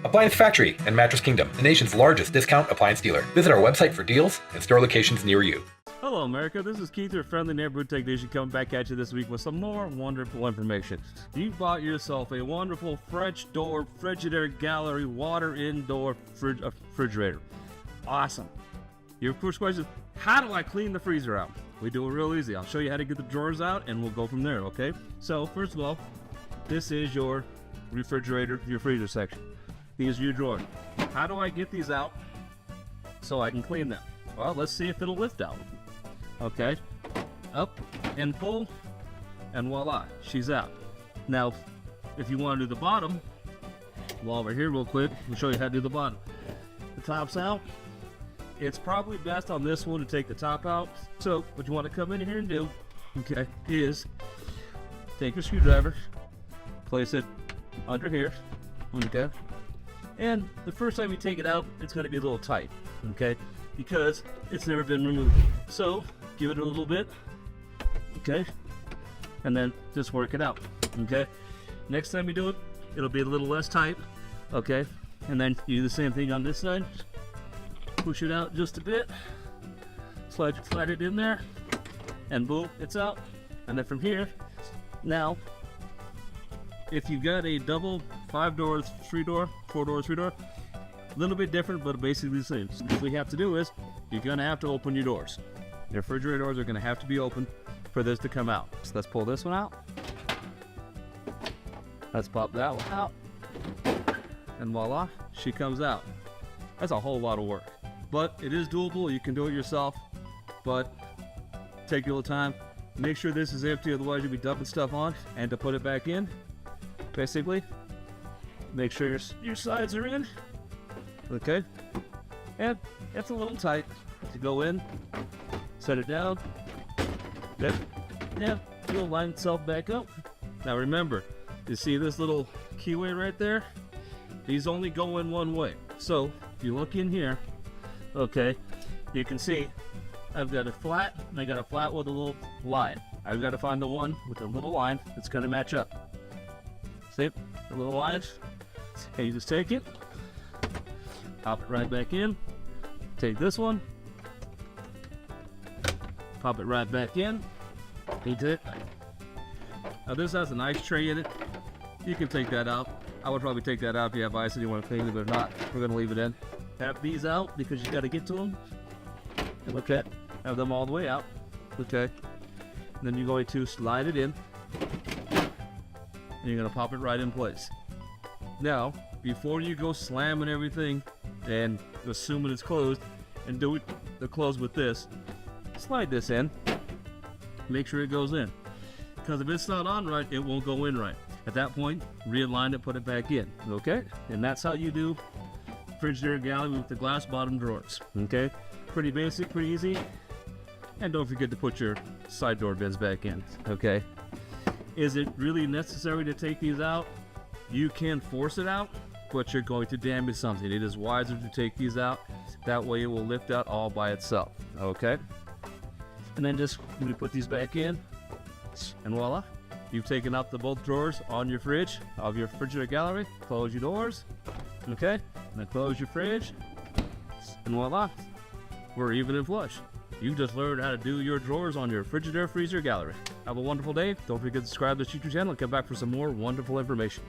Appliance Factory and Mattress Kingdom, the nation's largest discount appliance dealer. Visit our website for deals and store locations near you. Hello, America. This is Keith, your friendly neighborhood technician, coming back at you this week with some more wonderful information. You bought yourself a wonderful French door Frigidaire gallery water indoor refrigerator. Awesome. Your first question is, how do I clean the freezer out? We do it real easy. I'll show you how to get the drawers out and we'll go from there, okay? So, first of all, this is your refrigerator, your freezer section. These are your drawers. How do I get these out so I can clean them? Well, let's see if it'll lift out. Okay, up and pull, and voila, she's out. Now, if you want to do the bottom, well, over here real quick, we'll show you how to do the bottom. The top's out. It's probably best on this one to take the top out. So what you want to come in here and do, okay, is take your screwdriver, place it under here, okay, and the first time you take it out, it's going to be a little tight, okay, because it's never been removed. So give it a little bit, okay, and then just work it out, okay. Next time you do it, it'll be a little less tight, okay, and then you do the same thing on this side. Push it out just a bit, slide it in there, and boom, it's out. And then from here, now, if you've got a double, 5 doors, 3 door, 4 doors, 3 door, a little bit different, but basically the same. So what we have to do is, you're gonna have to open your doors. Your refrigerator doors are gonna have to be open for this to come out. So let's pull this one out. Let's pop that one out. And voila, she comes out. That's a whole lot of work. But it is doable, you can do it yourself, but take your little time. Make sure this is empty, otherwise you'll be dumping stuff on. And to put it back in, basically, make sure your sides are in, okay? And it's a little tight to go in, set it down, yep, yeah, it'll line itself back up. Now remember, you see this little keyway right there? These only go in one way. So if you look in here, okay, you can see I've got a flat and I got a flat with a little line. I've got to find the one with a little line that's going to match up. See the little lines? Okay, you just take it, pop it right back in, take this one, pop it right back in, into it. Now this has an ice tray in it. You can take that out. I would probably take that out if you have ice and you want to clean it, but if not, we're going to leave it in. Have these out because you got to get to them. And look at, have them all the way out. Okay. And then you're going to slide it in. And you're going to pop it right in place. Now, before you go slamming everything and assuming it's closed, and do the close with this, slide this in. Make sure it goes in. Because if it's not on right, it won't go in right. At that point, realign it, put it back in, okay? And that's how you do Frigidaire gallery with the glass bottom drawers, okay? Pretty basic, pretty easy. And don't forget to put your side door bins back in, okay? Is it really necessary to take these out? You can force it out, but you're going to damage something. It is wiser to take these out. That way it will lift out all by itself, okay? And then just put these back in, and voila. You've taken out the both drawers on your fridge of your Frigidaire gallery. Close your doors, okay? And then close your fridge, and voila, we're even and flush. You just learned how to do your drawers on your Frigidaire freezer gallery. Have a wonderful day. Don't forget to subscribe to this YouTube channel and come back for some more wonderful information.